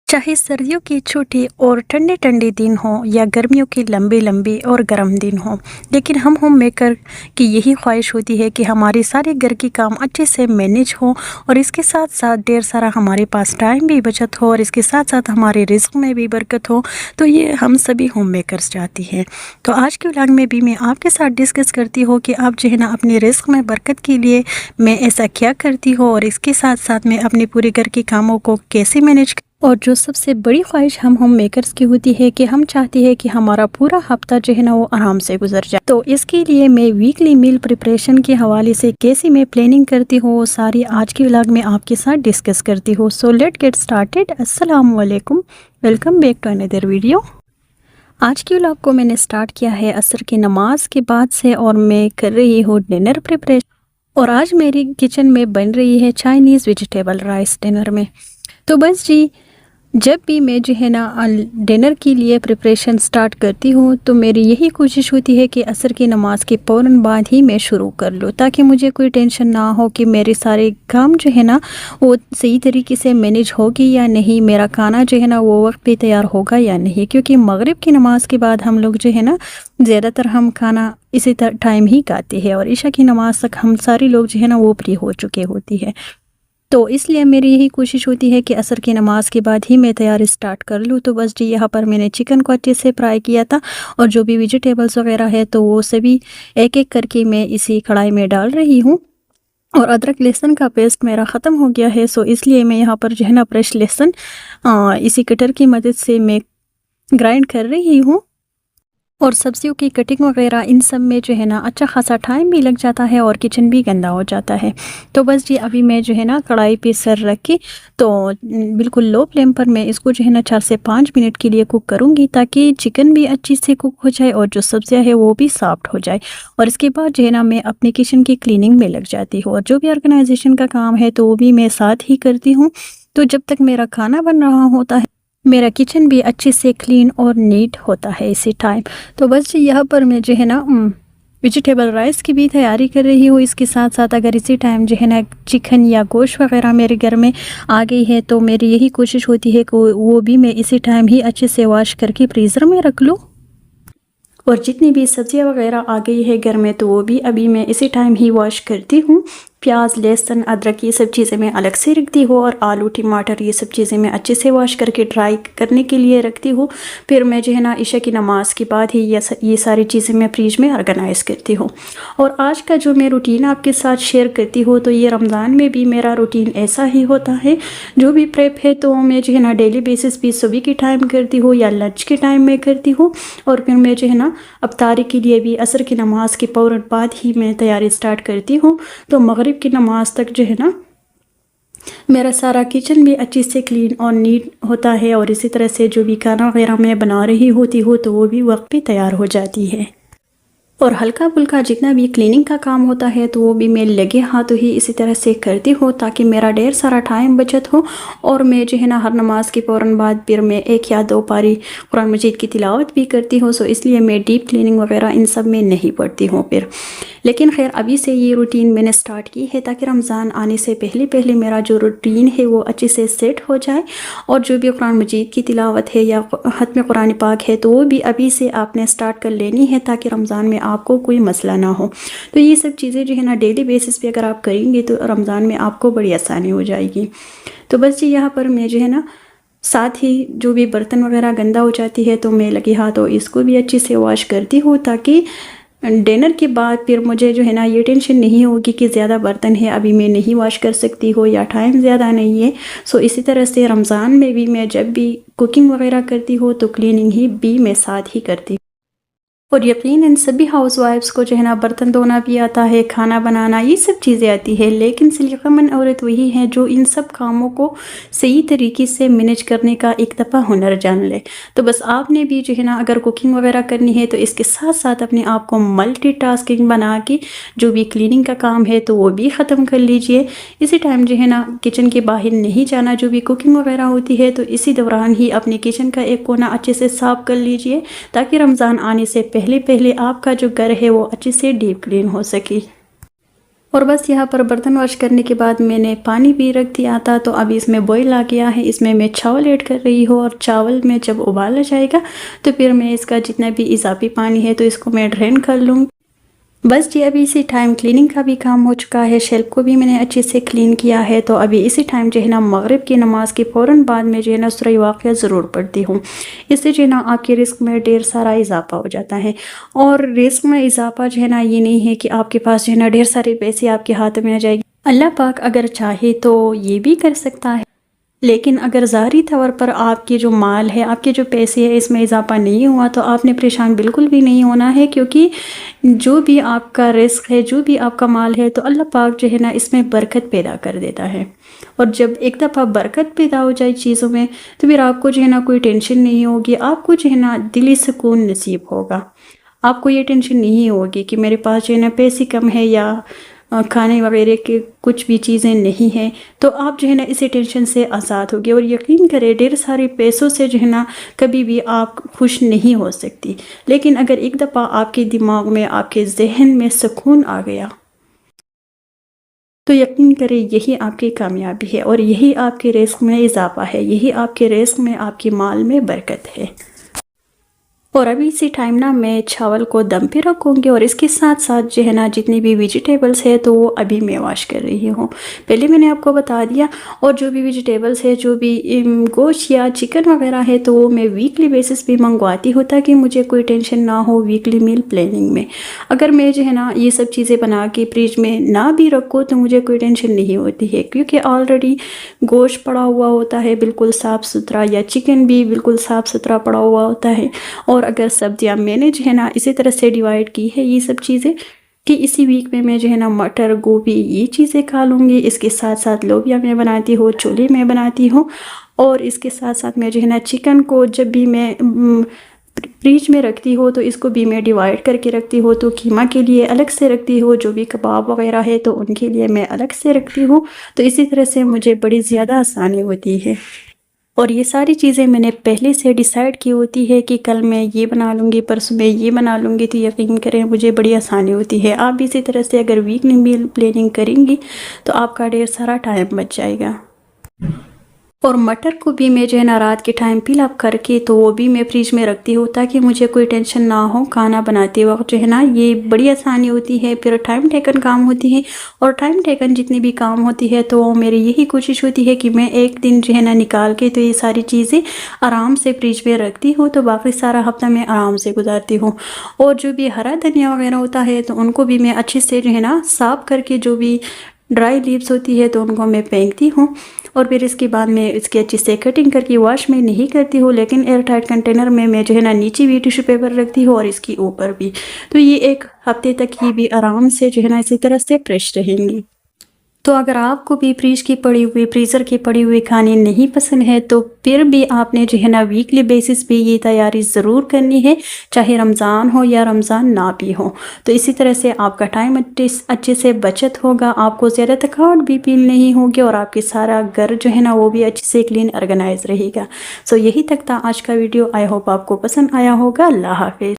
चाहे सर्दियों के छोटे और ठंडे ठंडे दिन हों या गर्मियों के लंबे लंबे और गर्म दिन हों, लेकिन हम होम मेकर की यही ख्वाहिश होती है कि हमारे सारे घर के काम अच्छे से मैनेज हो और इसके साथ साथ ढेर सारा हमारे पास टाइम भी बचत हो और इसके साथ साथ हमारे रिस्क में भी बरकत हो। तो ये हम सभी होम मेकर्स चाहती हैं। तो आज के व्लॉग में भी मैं आपके साथ डिस्कस करती हूँ कि आप जो है ना अपने रिस्क में बरकत के लिए मैं ऐसा क्या करती हूँ और इसके साथ साथ मैं अपने पूरे घर के कामों को कैसे मैनेज। और जो सबसे बड़ी ख्वाहिश हम होम मेकर्स की होती है कि हम चाहते हैं कि हमारा पूरा हफ्ता जो है ना वो आराम से गुजर जाए। तो इसके लिए मैं वीकली मील प्रिपरेशन के हवाले से कैसे मैं प्लानिंग करती हूँ वो सारी आज की व्लॉग में आपके साथ डिस्कस करती हूँ। So let get started. अस्सलाम वालेकुम, welcome back to another video. आज की व्लॉग को मैंने स्टार्ट किया है असर की नमाज के बाद से और मैं कर रही हूँ डिनर प्रिपरेशन। और आज मेरी किचन में बन रही है चाइनीज़ वेजिटेबल राइस डिनर में। तो बस जी, जब भी मैं जो है ना डिनर के लिए प्रिपरेशन स्टार्ट करती हूँ तो मेरी यही कोशिश होती है कि असर की नमाज़ के फ़ौरन बाद ही मैं शुरू कर लूँ, ताकि मुझे कोई टेंशन ना हो कि मेरे सारे काम जो है ना वो सही तरीके से मैनेज होगी या नहीं, मेरा खाना जो है ना वो वक्त पे तैयार होगा या नहीं। क्योंकि मगरिब की नमाज़ के बाद हम लोग जो है ना ज़्यादातर हम खाना इसी टाइम ही खाते हैं और इशा की नमाज़ तक हम सारे लोग जो है ना वो फ्री हो चुके होती है। तो इसलिए मेरी यही कोशिश होती है कि असर की नमाज़ के बाद ही मैं तैयारी स्टार्ट कर लूँ। तो बस जी, यहाँ पर मैंने चिकन को अच्छे से फ्राई किया था और जो भी वेजिटेबल्स वगैरह है तो वो सभी एक एक करके मैं इसी कढ़ाई में डाल रही हूँ। और अदरक लहसुन का पेस्ट मेरा ख़त्म हो गया है, सो इसलिए मैं यहाँ पर जो है ना फ्रेश लहसुन इसी कटर की मदद से मैं ग्राइंड कर रही हूँ। और सब्जियों की कटिंग वगैरह इन सब में जो है ना अच्छा खासा टाइम भी लग जाता है और किचन भी गंदा हो जाता है। तो बस जी, अभी मैं जो है ना कढ़ाई पे सर रख के तो बिल्कुल लो फ्लेम पर मैं इसको जो है ना 4 से 5 मिनट के लिए कुक करूँगी, ताकि चिकन भी अच्छी से कुक हो जाए और जो सब्जियां है वो भी सॉफ्ट हो जाए। और इसके बाद जो है ना मैं अपनी किचन की क्लीनिंग में लग जाती हूँ और जो भी ऑर्गेनाइजेशन का काम है तो वो भी मैं साथ ही करती हूँ। तो जब तक मेरा खाना बन रहा होता है मेरा किचन भी अच्छे से क्लीन और नीट होता है इसी टाइम। तो बस जी, यहाँ पर मैं जो है ना वेजिटेबल राइस की भी तैयारी कर रही हूँ। इसके साथ साथ अगर इसी टाइम जो है ना चिकन या गोश्त वगैरह मेरे घर में आ गई है तो मेरी यही कोशिश होती है कि वो भी मैं इसी टाइम ही अच्छे से वॉश करके फ्रीज़र में रख लूँ। और जितनी भी सब्जियां वगैरह आ गई है घर में तो वो भी अभी मैं इसी टाइम ही वॉश करती हूँ। प्याज, लहसुन, अदरक ये सब चीज़ें मैं अलग से रखती हूँ और आलू, टमाटर ये सब चीज़ें मैं अच्छे से वॉश करके ड्राई करने के लिए रखती हूँ। फिर मैं जो है ना इशा की नमाज़ के बाद ही ये सारी चीज़ें मैं फ्रिज में ऑर्गेनाइज़ करती हूँ। और आज का जो मैं रूटीन आपके साथ शेयर करती हूँ तो ये रमज़ान में भी मेरा रूटीन ऐसा ही होता है। जो भी प्रेप है तो मैं जो है ना डेली बेसिस भी सुबह के टाइम करती हूँ या लंच के टाइम में करती हूँ। और फिर मैं जो है ना अफ्तारी के लिए भी असर की नमाज़ के फ़ौरन बाद ही मैं तैयारी स्टार्ट करती हूँ। तो मगरिब की नमाज तक जो है ना मेरा सारा किचन भी अच्छी से क्लीन और नीट होता है और इसी तरह से जो भी खाना वगैरह मैं बना रही होती हूँ तो वो भी वक्त पे तैयार हो जाती है। और हल्का फुल्का जितना भी क्लीनिंग का काम होता है तो वो भी मैं लगे हाथों ही इसी तरह से करती हूँ, ताकि मेरा ढेर सारा टाइम बचत हो। और मैं जो है ना हर नमाज के फ़ौरन बाद फिर मैं 1 या 2 पारी कुरान मजीद की तिलावत भी करती हूँ। सो इसलिए मैं डीप क्लीनिंग वगैरह इन सब में नहीं पड़ती हूँ फिर। लेकिन खैर, अभी से ये रूटीन मैंने स्टार्ट की है ताकि रमज़ान आने से पहले पहले मेरा जो रूटीन है वो अच्छे से सेट हो जाए। और जो भी कुरान मजीद की तिलावत है या ख़त्म कुरान पाक है तो वो भी अभी से आपने स्टार्ट कर लेनी है, ताकि रमज़ान में आपको कोई मसला ना हो। तो ये सब चीज़ें जो है ना डेली बेसिस पे अगर आप करेंगे तो रमज़ान में आपको बड़ी आसानी हो जाएगी। तो बस जी, यहाँ पर मैं जो है ना साथ ही जो भी बर्तन वगैरह गंदा हो जाती है तो मैं लगे हाथों इसको भी अच्छे से वॉश करती हूँ, ताकि डिनर के बाद फिर मुझे जो है ना ये टेंशन नहीं होगी कि ज़्यादा बर्तन है अभी मैं नहीं वॉश कर सकती हो या टाइम ज़्यादा नहीं है। सो इसी तरह से रमज़ान में भी मैं जब भी कुकिंग वगैरह करती हूँ तो क्लीनिंग ही भी मैं साथ ही करती हूँ। और यकीनन सभी हाउसवाइफ्स को जो है ना बर्तन धोना भी आता है, खाना बनाना ये सब चीज़ें आती है, लेकिन सिलकमन औरत वही है जो इन सब कामों को सही तरीके से मैनेज करने का एक दफ़ा हुनर जान ले। तो बस आपने भी जो है ना अगर कुकिंग वगैरह करनी है तो इसके साथ साथ अपने आप को मल्टीटास्किंग बना के जो भी क्लीनिंग का काम है तो वो भी ख़त्म कर लीजिए। इसी टाइम जो है ना किचन के बाहर नहीं जाना, जो भी कुकिंग वगैरह होती है तो इसी दौरान ही अपने किचन का एक कोना अच्छे से साफ़ कर लीजिए, ताकि रमज़ान आने से पहले पहले आपका जो घर है वो अच्छे से डीप क्लीन हो सके। और बस यहाँ पर बर्तन वॉश करने के बाद मैंने पानी भी रख दिया था, तो अभी इसमें बॉईल आ गया है। इसमें मैं चावल ऐड कर रही हूँ और चावल में जब उबाल आ जाएगा तो फिर मैं इसका जितना भी इजाफी पानी है तो इसको मैं ड्रेन कर लूँगी। बस जी अभी इसी टाइम क्लीनिंग का भी काम हो चुका है। शेल्फ को भी मैंने अच्छे से क्लीन किया है। तो अभी इसी टाइम जो है ना मगरिब की नमाज के फ़ौरन बाद में जो है ना सूरह वाक़िया ज़रूर पढ़ती हूँ। इससे जो है ना आपके रिस्क में ढेर सारा इजाफा हो जाता है। और रिस्क में इजाफा जो है ना ये नहीं है कि आपके पास जो है ना ढेर सारे पैसे आपके हाथ में आ जाएगी। अल्लाह पाक अगर चाहे तो ये भी कर सकता है, लेकिन अगर ज़ाहिरी तौर पर आपके जो माल है, आपके जो पैसे है, इसमें इजाफा नहीं हुआ तो आपने परेशान बिल्कुल भी नहीं होना है, क्योंकि जो भी आपका रिस्क है, जो भी आपका माल है, तो अल्लाह पाक जो है ना इसमें बरकत पैदा कर देता है। और जब एक दफ़ा बरकत पैदा हो जाए चीज़ों में तो फिर आपको जो है ना कोई टेंशन नहीं होगी। आपको जो है ना दिली सुकून नसीब होगा। आपको ये टेंशन नहीं होगी कि मेरे पास जो है ना पैसे कम है या खाने वगैरह के कुछ भी चीज़ें नहीं हैं। तो आप जो है ना इसी टेंशन से आज़ाद होगे। और यकीन करें ढेर सारे पैसों से जो है ना कभी भी आप खुश नहीं हो सकती, लेकिन अगर एक दफ़ा आपके दिमाग में, आपके जहन में सुकून आ गया तो यकीन करें यही आपकी कामयाबी है और यही आपके रिस्क में इजाफा है, यही आपके रिस्क में, आपके माल में बरकत है। और अभी इसी टाइम ना मैं चावल को दम पे रखूँगी और इसके साथ साथ जो है ना जितनी भी वेजिटेबल्स है तो वो अभी मैं वॉश कर रही हूँ। पहले मैंने आपको बता दिया। और जो भी वेजिटेबल्स है, जो भी गोश्त या चिकन वगैरह है तो वो मैं वीकली बेसिस पे मंगवाती हूँ, ताकि मुझे कोई टेंशन ना हो वीकली मील प्लानिंग में। अगर मैं जो है ना ये सब चीज़ें बना के फ्रिज में ना भी रखूँ तो मुझे कोई टेंशन नहीं होती है, क्योंकि ऑलरेडी गोश्त पड़ा हुआ होता है बिल्कुल साफ़ सुथरा, या चिकन भी बिल्कुल साफ़ सुथरा पड़ा हुआ होता है। और अगर सब्जियां मैंने जो है ना इसी तरह से डिवाइड की है ये सब चीज़ें कि इसी वीक में मैं जो है ना मटर, गोभी ये चीज़ें खा लूँगी। इसके साथ साथ लोबिया मैं बनाती हूँ, छोले मैं बनाती हूँ। और इसके साथ साथ मैं जो है ना चिकन को जब भी मैं फ्रिज में रखती हूँ तो इसको भी मैं डिवाइड करके रखती हूँ। तो कीमा के लिए अलग से रखती हूँ, जो भी कबाब वगैरह है तो उनके लिए मैं अलग से रखती हूँ। तो इसी तरह से मुझे बड़ी ज़्यादा आसानी होती है। और ये सारी चीज़ें मैंने पहले से डिसाइड की होती है कि कल मैं ये बना लूँगी, परसों मैं ये बना लूँगी, तो यकीन करें मुझे बड़ी आसानी होती है। आप भी इसी तरह से अगर वीकली मील प्लानिंग करेंगी तो आपका ढेर सारा टाइम बच जाएगा। और मटर को भी मैं जो है ना रात के टाइम पील अप करके तो वो भी मैं फ्रिज में रखती हूँ, ताकि मुझे कोई टेंशन ना हो खाना बनाते वक्त जो है ना। ये बड़ी आसानी होती है, फिर टाइम टेकन काम होती है। और टाइम टेकन जितनी भी काम होती है तो मेरी यही कोशिश होती है कि मैं एक दिन जो है ना निकाल के तो ये सारी चीज़ें आराम से फ्रिज में रखती हूँ, तो बाकी सारा हफ्ता मैं आराम से गुजारती हूँ। और जो भी हरा धनिया वगैरह होता है तो उनको भी मैं अच्छे से जो है ना साफ़ करके, जो भी ड्राई लीव्स होती है तो उनको मैं फेंकती हूँ। और फिर इसके बाद मैं इसकी अच्छी से कटिंग करके वॉश में नहीं करती हूँ, लेकिन एयर टाइट कंटेनर में मैं जो है ना नीचे भी टिश्यू पेपर रखती हूँ और इसकी ऊपर भी। तो ये एक हफ्ते तक ये भी आराम से जो है ना इसी तरह से फ्रेश रहेंगी। तो अगर आपको भी फ्रीज की पड़ी हुई, फ्रीज़र की पड़ी हुई खाने नहीं पसंद है तो फिर भी आपने जो है ना वीकली बेसिस पे ये तैयारी ज़रूर करनी है, चाहे रमज़ान हो या रमज़ान ना भी हो। तो इसी तरह से आपका टाइम अच्छे से बचत होगा, आपको ज़्यादा थकावट भी फील नहीं होगी और आपके सारा घर जो है ना वो भी अच्छे से क्लीन ऑर्गेनाइज रहेगा। सो यही तक था आज का वीडियो। आई होप आपको पसंद आया होगा। अल्लाह हाफिज़।